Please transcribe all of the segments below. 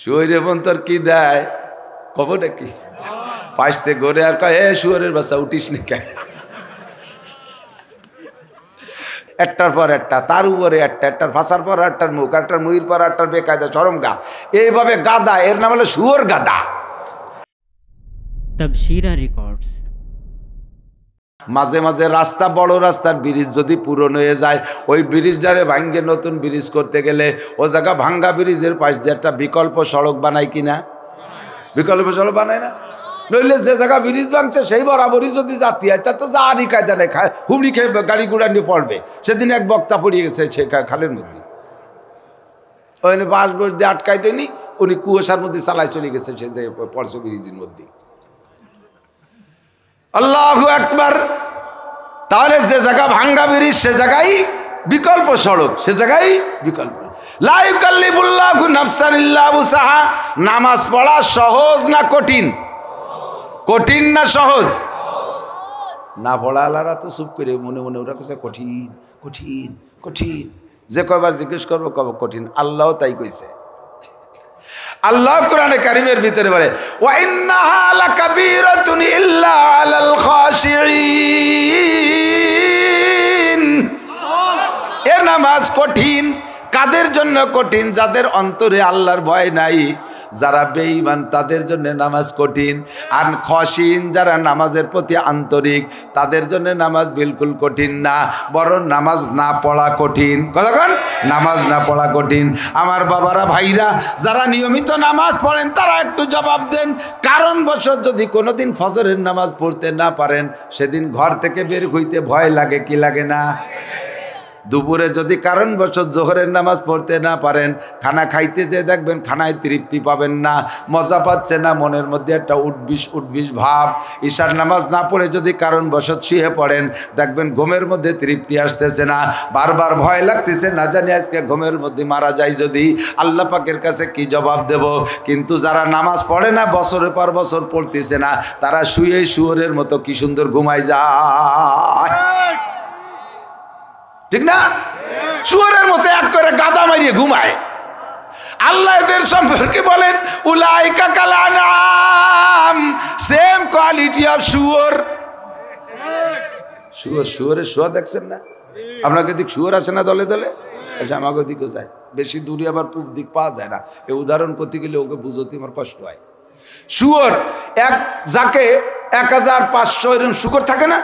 শুয়োরে বোন তোর কি দেয় কব নাকি পাশতে ঘরে আর কয় শুয়োরের বাচ্চা উঠিস নি কেন একটার পর একটা তার উপরে একটার ফাঁসার পর একটার মুখ একটার মুহির পর একটার বেকায়দা চরম গা এইভাবে গাদা এর নাম হলো শুয়োর গাদা। তাবশিরা রেকর্ডস। মাঝে মাঝে রাস্তা বড় রাস্তার ব্রিজ যদি পূরণ হয়ে যায় ওই ব্রিজটারে ভাঙ্গে নতুন ব্রিজ করতে গেলে ও জায়গা ভাঙ্গা ব্রিজের পাশ দিয়ে একটা বিকল্প সড়ক বানায় কিনা বিকল্প সড়ক বানায় না নইলে যে জায়গা ব্রিজ ভাঙছে সেই বরাবরই যদি জাতি হয় তা তো যারই কায়দা নেই হুমড়ি খেয়ে গাড়ি ঘোড়া নিয়ে পড়বে। সেদিন এক বক্তা পড়িয়ে গেছে সে খালের মধ্যে ওই বাঁশ বস দিয়ে আটকাই দেয়নি উনি কুয়াশার মধ্যে চালায় চলে গেছে সে যে পড়ছে ব্রিজের মধ্যে। আল্লাহু আকবার। তাহলে যে জায়গা ভাঙ্গা ব্রিজ সে জায়গায় বিকল্প সড়ক সে জায়গায় বিকল্প লা ইউকাল্লিফুল্লাহু নাফসান ইল্লা উসাহা। নামাজ পড়া সহজ না কঠিন কঠিন না সহজ না পড়া আলারা তো চুপ করে মনে মনে ওরা কাছে কঠিন কঠিন কঠিন যে কয়বার জিজ্ঞেস করবো কব কঠিন আল্লাহ তাই কইছে। আল্লাহ কোরআনে কারিমের ভিতরে বলে ওয়া ইন্নাহা লাকাবীরাতুন ইল্লা আলাল খাশিঈন। এ নামাজ কঠিন কাদের জন্য কঠিন যাদের অন্তরে আল্লাহর ভয় নাই যারা বেঈমান তাদের জন্য নামাজ কঠিন আর খশিন যারা নামাজের প্রতি আন্তরিক তাদের জন্য নামাজ বিলকুল কঠিন না বরং নামাজ না পড়া কঠিন। কতক্ষণ নামাজ না পড়া কঠিন। আমার বাবারা ভাইরা যারা নিয়মিত নামাজ পড়েন তারা একটু জবাব দেন কারণবশত যদি কোনোদিন ফজরের নামাজ পড়তে না পারেন সেদিন ঘর থেকে বের হইতে ভয় লাগে কি লাগে না? দুপুরে যদি কারণবশত জোহরের নামাজ পড়তে না পারেন খানা খাইতে যে দেখবেন খানায় তৃপ্তি পাবেন না মজা পাচ্ছে না মনের মধ্যে একটা উঠবিস ভাব। ঈশার নামাজ না পড়ে যদি কারণবশত শুয়ে পড়েন দেখবেন ঘুমের মধ্যে তৃপ্তি আসতেছে না বারবার ভয় লাগতেছে না জানি আজকে ঘুমের মধ্যে মারা যায় যদি আল্লাহ পাকের কাছে কি জবাব দেব। কিন্তু যারা নামাজ পড়ে না বছরের পর বছর পড়তেছে না তারা শুয়ে শুয়োরের মতো কি সুন্দর ঘুমায় যায় ঠিক না? শুয়োরের মতো এক করে গাদা মারিয়ে ঘুমায়। আল্লাহ এদের সম্পর্কে বলেন উলাইকা কাল আনআম সেম কোয়ালিটি অফ শুয়োর। শুয়োরের শোয়া দেখছেন না আপনাকে দিক শুয়োর আসে না দলে দলে আচ্ছা আমাকে দিকেও যায় বেশি দূরে আবার পূব দিক পাওয়া যায় না। এই উদাহরণ করতে গেলে ওকে বুঝতে আমার কষ্ট হয়। শুয়োর এক যাকে 1500 এরকম শুকর থাকে না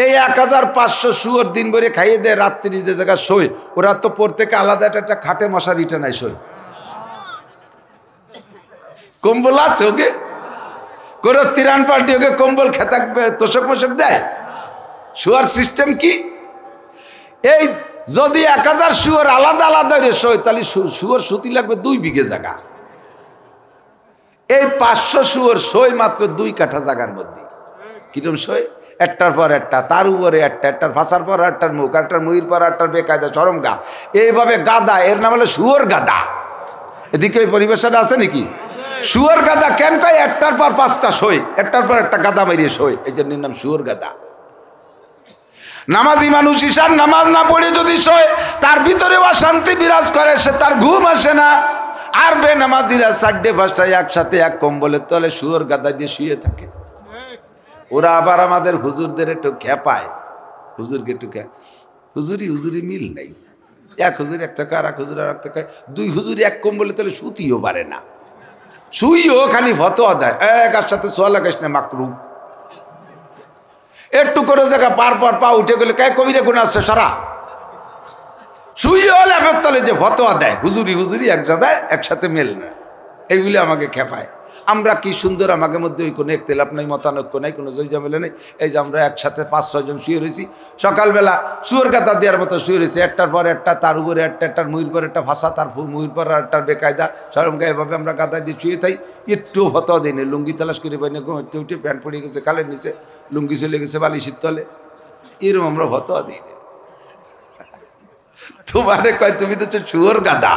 এই 1500 শুয়োর দিন ভরে খাইয়ে দেয় রাত্রি যে জায়গা শোয় ওরা তো প্রত্যেকে আলাদা একটা খাটে মশারি টানায় শোয়। কম্বল আছে ওকে কোনো তিরান পাল্টি ওকে কম্বল খেতাকবে তোষক মোষক দেয়। শুয়ার সিস্টেম কি এই যদি 1000 শুয়োর আলাদা আলাদা শোয় তাহলে শুয়োর সুতি লাগবে 2 বিঘে জায়গা। এই 500 শুয়োর শোয় মাত্র 2 কাঠা জায়গার মধ্যে। কিরম শোয় একটার পর একটা তার উপরে একটার ফাঁসার পর একটার মুখ একটার মুহির পর একটার বেকায়দা চরম গা এইভাবে গাদা এর নাম হলো শুয়োর গাদা। এদিকে ওই পরিবেশটা আছে নাকি? শুয়োর গাদা কেন কয় একটার পর 5টা শোয় একটার পর একটা গাদা মারিয়ে শোয় এই জন্য নাম শুয়োর গাদা। নামাজি মানুষ ঈশার নামাজ না পড়ে যদি শোয় তার ভিতরে অশান্তি বিরাজ করে সে তার ঘুম আসে না। আর বেনামাজিরা 4:30 একসাথে এক কম্বলের তলে শুয়োর গাদা দিয়ে শুয়ে থাকে। ওরা আবার আমাদের হুজুরদের একটু খেপায় হুজুরকে একটু হুজুরি মিল নেই এক হুজুর এক টাকা আর এক হুজুর আর এক টাকা 2 হুজুরি এক কম্বলে তাহলে শুতিও পারে না শুইও খালি ফতোয়া দেয় একার সাথে সোয়া লাগাইস না মাকরু একটু করে জায়গা পার পা উঠে গেলে কে কবিরা গুণ আসছে সারা শুইও লেপের তলে যে ফতোয়া দেয় হুজুরি এক জায়গায় একসাথে মেল না এইগুলি আমাকে খেপায়। আমরা কি সুন্দর আমাদের মধ্যে ওই কোনো একতেলাপ নাই মতানৈক্য নাই কোনো জয়জামেলা নেই। এই যে আমরা একসাথে 5-6 জন শুয়ে রয়েছি সকালবেলা শুয়োর গাদা দেওয়ার মতো শুয়ে রয়েছি একটার পর একটা তার উপরে একটার মুহির পর একটা ভাষা তার মুহির পর একটার বেকায়দা সরমকা এভাবে আমরা গাদা দিয়ে শুয়ে থাই একটু ফতোয়া দিই না লুঙ্গি তালাশ করে পাই না ঘুমাতে উঠে প্যান্ট পড়ে গেছে কালের নিচে লুঙ্গি চলে গেছে বালিশের তলে এরকম আমরা ফতোয়া দিই না। তোমারে কয় তুমি তো শুয়োর গাদা।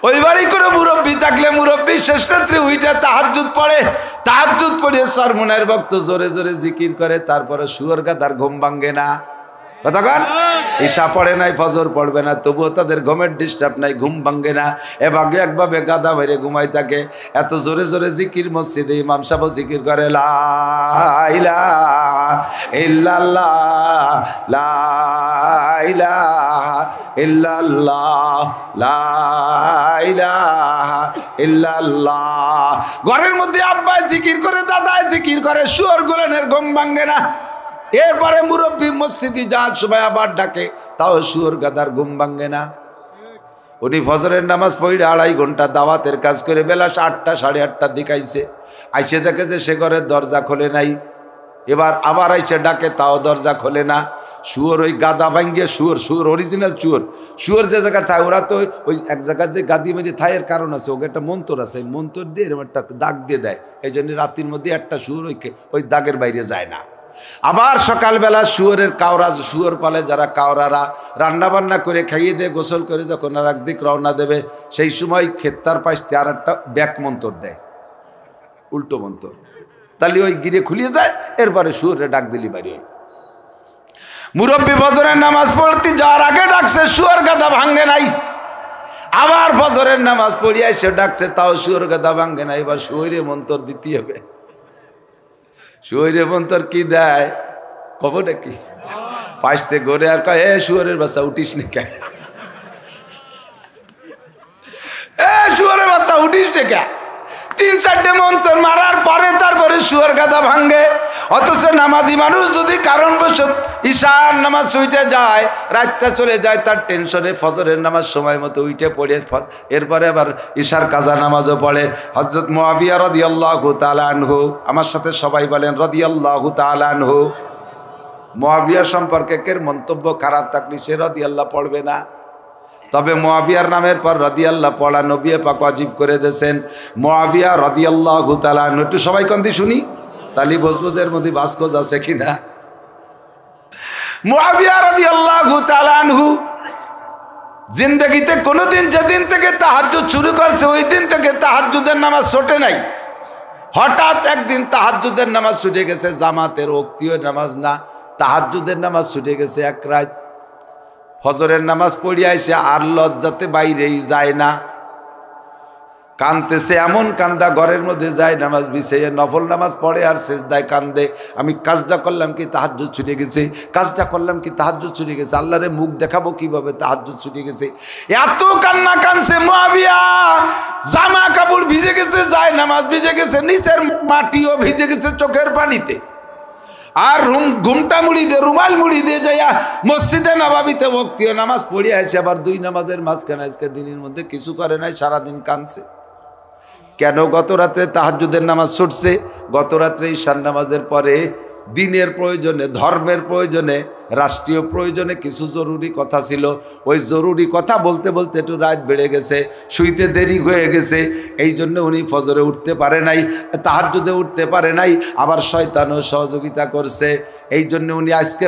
ওই বাড়ি করে মুরব্বী থাকলে মুরব্বী শেষ রাত্রে উইটা তাহাজ্জুদ পড়ে সরমুনার ভক্ত জোরে জোরে জিকির করে তারপরে শুয়োর গাদার ঘুম ভাঙ্গে না। কথা কন ঈশা পড়ে নাই, ফজর পড়বে না, তবুও তাদের ঘুমের ডিস্টার্ব নাই, ঘুম ভাঙ্গে না। এভাবে একভাবে গাদা বাইরে ঘুমাই থাকে। এত জোরে জোরে জিকির মসজিদে ইমাম সাহেব জিকির করে লা ইলাহা ইল্লাল্লাহ, লা ইলাহা ইল্লাল্লাহ, লা ইলাহা ইল্লাল্লাহ। ঘরের মধ্যে আব্বা জিকির করে, দাদা জিকির করে, শুয়োর গুলানের ঘুম ভাঙ্গে না। এরপরে মুরব্বী মসজিদে যাওয়ার সময় আবার ডাকে, তাও শুয়োর গাদার ঘুম ভাঙ্গে না। উনি ফজরের নামাজ পড়ে 2.5 ঘন্টা দাওয়াতের কাজ করে বেলা 8টা 8:30 দিকে আইছে। আইসে দেখে যে সে ঘরের দরজা খোলে নাই। এবার আবার আইসে ডাকে, তাও দরজা খোলে না। শুয়োর ওই গাদা ভাঙ্গিয়ে, শুয়োর অরিজিনাল শুয়োর যে জায়গায় থাকে, ওরা তো ওই এক জায়গায় যে গাদি মেদি থায়ের কারণ আছে, ওকে একটা মন্তর আছে, মন্তর দিয়ে এরকম একটা দাগ দিয়ে দেয়। এই জন্য রাত্রির মধ্যে একটা শুয়োর ওই দাগের বাইরে যায় না। আবার সকালবেলা শুয়োরের কাওরা, শুয়োর পালে যারা কাওরারা রান্না বান্না করে খাইয়ে দিয়ে গোসল করে যখন আর একদিক রওনা দেবে, সেই সময় খেত্তার পাশে আর একটা ব্যাক মন্তর দেয়, উল্টো মন্তর। তাহলে ওই গিরে খুলিয়ে যায়। এরপরে শুয়োরে ডাক দিলি বাড়ি হয়। মুরব্বী ফজরের নামাজ পড়তে যাওয়ার আগে ডাকছে, শুয়োর গাদা ভাঙ্গে নাই। আবার ফজরের নামাজ পড়িয়া এসে ডাকছে, তাও শুয়োর গাদা ভাঙ্গে নাই। এবার শুয়োরে মন্তর দিতে হবে। শুয়োরে মন্তর কি দেয় কব নাকি? পাশতে গড়ে আর কয়, এ শুয়োরের বাচ্চা উঠিস নি কে? এ শুয়োরের বাচ্চা উঠিস নি কে? 3-4টে মন্তর মারার পরে তারপরে শুয়োর গাদা ভাঙ্গে। অথচ নামাজি মানুষ যদি কারণবশত ঈশার নামাজ ছুটে যায়, রাতটা চলে যায়, তার টেনশনে ফজরের নামাজ সময় মতো উঠে পড়ে এরপরে আবার ঈশার কাজা নামাজও পড়ে। হযরত মুআবিয়া রাদিয়াল্লাহু তাআলা আনহু, আমার সাথে সবাই বলেন রাদিয়াল্লাহু তাআলা আনহু। মুআবিয়া সম্পর্কে কের মন্তব্য খারাপ থাকলে সে রাদিয়াল্লাহ পড়বে না। তবে মুআবিয়ার নামের পর রাদিয়াল্লাহ পড়া নবী পাক ওয়াজিব করে দিয়েছেন। মুআবিয়া রাদিয়াল্লাহু তাআলা আনহু, একটু সবাই কন্দি শুনি, তালি বজবজের মধ্যে বাসকোজ আছে কিনা। মুআবিয়া রাদিয়াল্লাহু তাআলা আনহু জিন্দেগিতে কোনোদিন, যেদিন থেকে তাহাজ্জুদ শুরু করছে ওই দিন থেকে তাহাজ্জুদের নামাজ ছোটে নাই। হঠাৎ একদিন তাহাজ্জুদের নামাজ ছুটে গেছে, জামাতের ওক্তীয় নামাজ না, তাহাজ্জুদের নামাজ ছুটে গেছে এক রাত। ফজরের নামাজ পড়িয়া এসে আর লজ্জাতে বাইরেই যায় না, কানতেছে, এমন কান্দা ঘরের মধ্যে যায়, নামাজ বিছাইয়ে নফল নামাজ পড়ে আর সেজদায় কান্দে। আমি কাজটা করলাম কি তাহাজ্জুদ ছুটে গেছে, কাজটা করলাম কি তাহাজ্জুদ ছুটে গেছে, আল্লাহরে মুখ দেখাবো কিভাবে, তাহাজ্জুদ ছুটে গেছে। এত কান্না কানছে মুআবিয়া, জামা কাপড় ভিজে গেছে, যায় নামাজ ভিজে গেছে, নিচের মাটিও ভিজে গেছে চোখের পানিতে। আর ঘুমটা মুড়ি দিয়ে, রুমাল মুড়ি দিয়ে যাইয়া মসজিদে নববীতে ওক্তীয় নামাজ পড়িয়া এসে আবার 2 নামাজের মাঝখানে আজকে দিনের মধ্যে কিছু করে নাই, সারাদিন কানছে। কেন? গত রাত্রে তাহাজ্জুদের নামাজ ছুটছে, গত রাত্রে ঈশার নামাজের পরে দিনের প্রয়োজনে, ধর্মের প্রয়োজনে, রাষ্ট্রীয় প্রয়োজনে কিছু জরুরি কথা ছিল। ওই জরুরি কথা বলতে বলতে একটু রাত বেড়ে গেছে, শুইতে দেরি হয়ে গেছে। এই জন্য উনি ফজরে উঠতে পারে নাই, তাহাজ্জুদে উঠতে পারে নাই। আবার শয়তানও সহযোগিতা করছে। এই জন্য উনি আজকে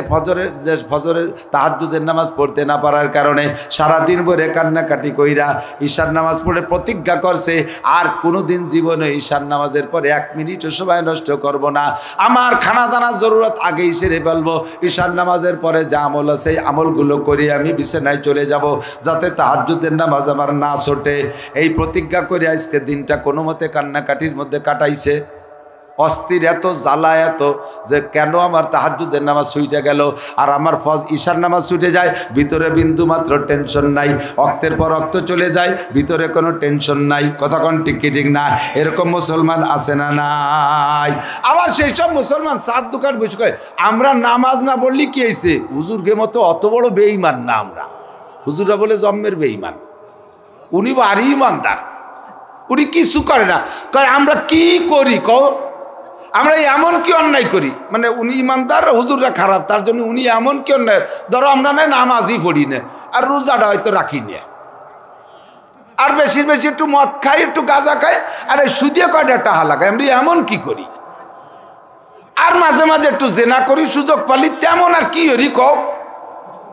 ফজরের তাহাজ্জুদের নামাজ পড়তে না পারার কারণে সারাদিন ভরে কান্নাকাটি কইরা ঈশার নামাজ পড়ে প্রতিজ্ঞা করছে, আর কোনোদিন জীবনে ঈশার নামাজের পরে 1 মিনিটও সময় নষ্ট করব না। আমার খানা দানার জরুরত আগেই সেরে ফেলবো। ঈশার নামাজের পরে যা আমল আছে সেই আমলগুলো করে আমি বিছানায় চলে যাব, যাতে তাহাজ্জুদের নামাজ আমার না ছোটে। এই প্রতিজ্ঞা করে আজকে দিনটা কোনো মতে কান্নাকাটির মধ্যে কাটাইছে। অস্থির এত, জ্বালা এত যে কেন আমার তাহাজ্জুদের নামাজ ছুটে গেল আর আমার ঈশার নামাজ ছুটে যায়, ভিতরে বিন্দু মাত্র টেনশন নাই। অক্তের পর অক্ত চলে যায়, ভিতরে কোনো টেনশন নাই। কথা কোন ঠিক কি ঠিক না? এরকম মুসলমান আছে না নাই? আবার সেই সব মুসলমান চার দোকান বসে কয় আমরা নামাজ না পড়লি কি হয়েছে, হুজুরকে মতো অত বড় বেঈমান না আমরা। হুজুররা বলে জন্মের বেঈমান, উনি ভারী ইমানদার, উনি কিছু করে না। কয় আমরা কি করি কও, আমরা এমন কি অন্যায় করি, মানে উনি ইমানদার, হুজুররা খারাপ, তার জন্য উনি এমন কি অন্যায়। ধরো আমরা না নামাজই পড়ি না, আর রোজাটা হয়তো রাখি না, আর বেশি বেশি একটু মদ খাই, একটু গাঁজা খাই, আর এই সুদিয়ে কয়টা টাকা লাগাই, আমরা এমন কি করি। আর মাঝে মাঝে একটু জেনা করি, সুযোগ পালি, তেমন আর কি হরি কও।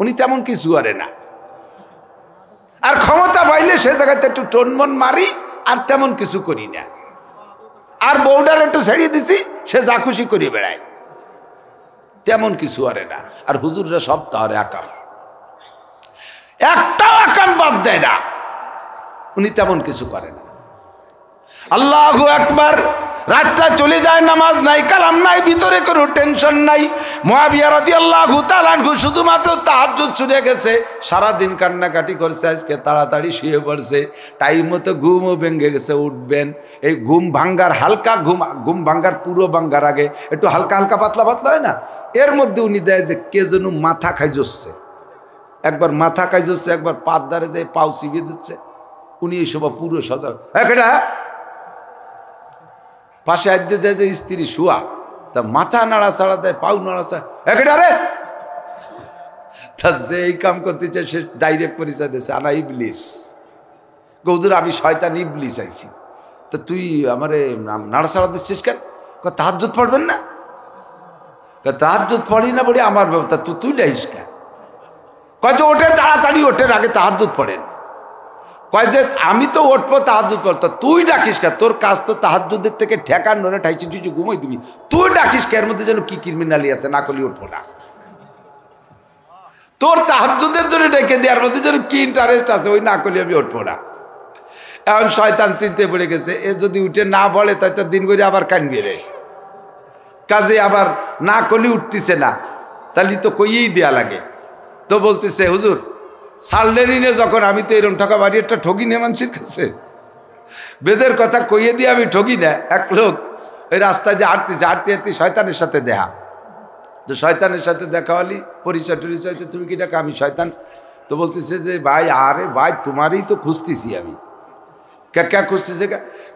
উনি তেমন কিছু করে না। আর ক্ষমতা পাইলে সে জায়গাতে একটু টনমন মারি, আর তেমন কিছু করি না। আর বউডার একটু ছেড়িয়ে দিছি, সে যা খুশি করিয়ে বেড়ায়, তেমন কিছু আরে না। আর হুজুররা সব তাহলে আকাম, একটাও আকাম বাদ দেয় না, উনি তেমন কিছু করে না। আল্লাহু আকবার। রাতটা চলে যায়, নামাজ নাই, কালাম নাই, ভিতরে কোনো টেনশন নাই। মুআবিয়া রাদিয়াল্লাহু তাআলা আনহু শুধুমাত্র তাহাজ্জুদ ছুটে গেছে, সারাদিন কান্নাকাটি করছে, আজকে তাড়াতাড়ি শুয়ে পড়ছে, টাইম মতো ঘুমও ভেঙে গেছে, উঠবেন। এই ঘুম ভাঙ্গার হালকা ঘুম ভাঙ্গার পুরো ভাঙ্গার আগে একটু হালকা হালকা পাতলা পাতলা হয় না, এর মধ্যে উনি দেয় যে কে যেন মাথা খাই যাচ্ছে, একবার মাথা খাই যাচ্ছে, একবার পাত দাঁড়ে যায় পাও চিবিয়ে দিচ্ছে। উনি এইসব পুরো সজাগ, একটা পাশে আদ্যে দেয় যে স্ত্রী শুয়া, তা মাথা নাড়াচাড়া দেয়, পাও নাড়াচাড়া, একটা রে তা যে এই কাম করতেছে সে ডাইরেক্ট পরিচয় দিয়েছে, আনা ইবলিস। হুজুর আমি শয়তান ইবলিস আইছি। তা তুই আমারে নাড়াচাড়া দিচ্ছিস কেন? তাহাজ্জুদ পড়বেন না? তাহাজ্জুদ পড়ি না পড়ি আমার ব্যবস্থা, তুই ডাইস কেন? কয় যে ওঠে তাড়াতাড়ি, ওঠেন আগে তাহাজ্জুদ পড়েন। কয় যে আমি তো উঠবো তাহাজ্জুদ পড়তা, তুই ডাকিস কে? তোর কাজ তো তাহাজ্জুদের থেকে ঠেকান নড়ে ঠাইচি ঠুইচি ঘুমাই দিবি, তুই ডাকিস কে? এর মধ্যে যেন কি ক্রিমিনালি আছে, না করলে উঠবো না। তোর তাহাজ্জুদের জন্য ডেকে দেওয়ার মধ্যে যেন কি ইন্টারেস্ট আছে, ওই না করলে আমি উঠবো না। এখন শয়তান চিনতে পড়ে গেছে, এ যদি উঠে না বলে তাই তো দিন করে আবার কানবে রে, কাজে আবার না করলে উঠতেছে না, তাহলে তো কইয়েই দেয়া লাগে। তো বলতেছে হুজুর সারলেনি না যখন, আমি তো এরকম ঠকা বাড়ি একটা ঠগি না মানুষের কাছে, বেদের কথা কইয়ে দিয়ে আমি ঠগি না। এক লোক ওই রাস্তায় যে হাঁটতেছে, হাঁটতে হাঁটতে শয়তানের সাথে দেখা, তো শয়তানের সাথে দেখা হলি, পরিচয় টরিচয় হয়েছে, তুমি কি ডাকা? আমি শয়তান। তো বলতেছে যে ভাই, আরে ভাই তোমারই তো খুঁজতেছি আমি। কে খুঁজতেছে?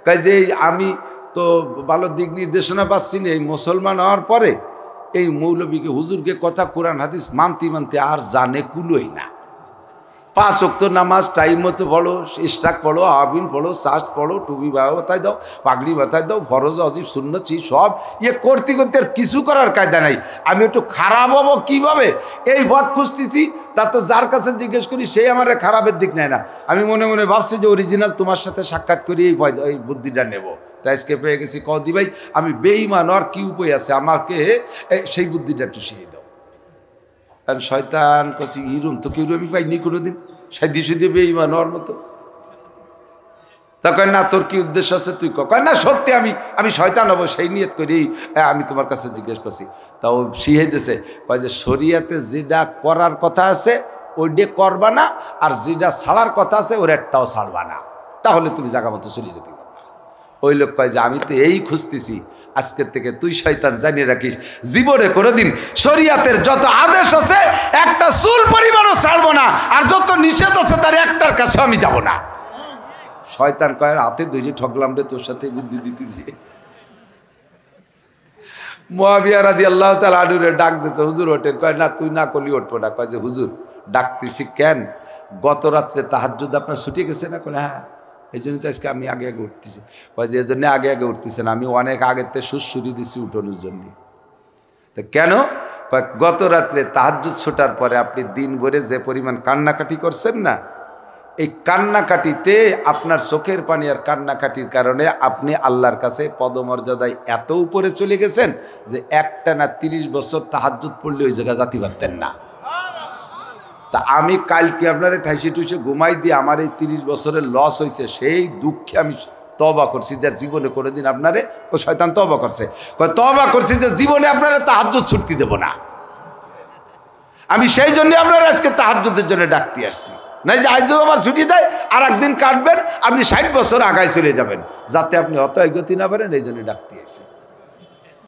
কয় যে আমি তো ভালো দিক নির্দেশনা পাচ্ছি না, এই মুসলমান হওয়ার পরে এই মৌলবীকে হুজুরকে কথা কোরআন হাদিস মানতে মানতে আর জানে কুলোই না। 5 ওয়াক্ত নামাজ টাইম মতো পড়ো, ইশরাক পড়ো, আবিন পড়ো, সাজ পড়ো, টুপি মাথায় দাও, পাগড়ি মাথায় দাও, ফরজ অজিব সুন্নত সব ইয়ে করতে করতে আর কিছু করার কায়দা নাই। আমি একটু খারাপ হবো কীভাবে, এই পথ খুঁজতেছি। তা তো যার কাছে জিজ্ঞেস করি সেই আমার খারাপের দিক নেয় না। আমি মনে মনে ভাবছি যে অরিজিনাল তোমার সাথে সাক্ষাৎ করি এই বুদ্ধিটা নেব। তাই আজকে পেয়ে গেছি। কদি ভাই আমি বেঈমান, আর কি উপায় আছে, আমাকে সেই বুদ্ধিটা একটু শিখিয়ে দাও। কারণ শয়তান কছি ইরুম তো কেউ আমি পাইনি কোনোদিন, সাইদি সুদি বেঈমান হওয়ার মতো। তা কয় না তোর কি উদ্দেশ্য আছে তুই কয় না, সত্যি আমি শয়তান হবো সেই নিয়ত করি আমি তোমার কাছে জিজ্ঞেস করছি। তা ও শিখাইতেছে, কয় যে শরিয়াতে যেটা করার কথা আছে ওইটা করবা না, আর যেটা ছাড়ার কথা আছে ওর একটাও ছাড়বা না, তাহলে তুমি জায়গা মতো চলে যেতে পারবে। ওই লোক কয় যে আমি তো এই খুঁজতেছি, আজকের থেকে তুই শয়তান জানিয়ে রাখিস, জীবনে কোনোদিন শরিয়াতের যত আদেশ আছে একটা চুল পরিমাণও ছাড়বো না, আর যত নিষেধ আছে তার একটার কাছে আমি যাব না। শয়তান কয় হাতে ধরে ঠকলাম রে, তোর সাথে বুদ্ধি দিতেছি। মুআবিয়া রাদিয়াল্লাহু তাআলা আনহুরে ডাক দিয়েছে, হুজুর ওঠেন। কয় না তুই না করলি উঠবো না। কয় যে হুজুর ডাকতেছি কেন, গত রাত্রে তাহাজ্জুদ আপনার ছুটে গেছে না? কয় হ্যাঁ, এই জন্য তো আজকে আমি আগে আগে উঠতেছি। কয় যে এই জন্য আগে আগে উঠতেছেন, আমি অনেক আগের থেকে সুরসুরি দিছি উঠোনোর জন্য। তো কেন? গত রাত্রে তাহাজ্জুদ ছোটার পরে আপনি দিন ভরে যে পরিমাণ কান্নাকাটি করছেন না, এই কান্নাকাটিতে আপনার চোখের পানি আর কান্নাকাটির কারণে আপনি আল্লাহর কাছে পদমর্যাদায় এত উপরে চলে গেছেন যে একটানা 30 বছর তাহাজ্জুদ পড়লে ওই জায়গায় জাতি পারতেন না। তা আমি কালকে আপনারা ঠাইসে টুইসে ঘুমাই দিয়ে আমার এই 30 বছরের লস হয়েছে, সেই দুঃখে আমি তওবা করছি, যার জীবনে কোনোদিন আপনারে ও শয়তান তওবা করছে। তওবা করছি যে জীবনে আপনারা তাহাজ্জুদ ছুটতে দেব না। আমি সেই জন্য আপনারা আজকে তাহাজ্জুদের জন্য ডাকতে আসছি, নাই যে আজ আবার ছুটি দেয় আর একদিন কাটবেন, আপনি 60 বছর আগায় চলে যাবেন, যাতে আপনি অত এগোতে না পারেন, এই জন্য ডাকতে আসছি।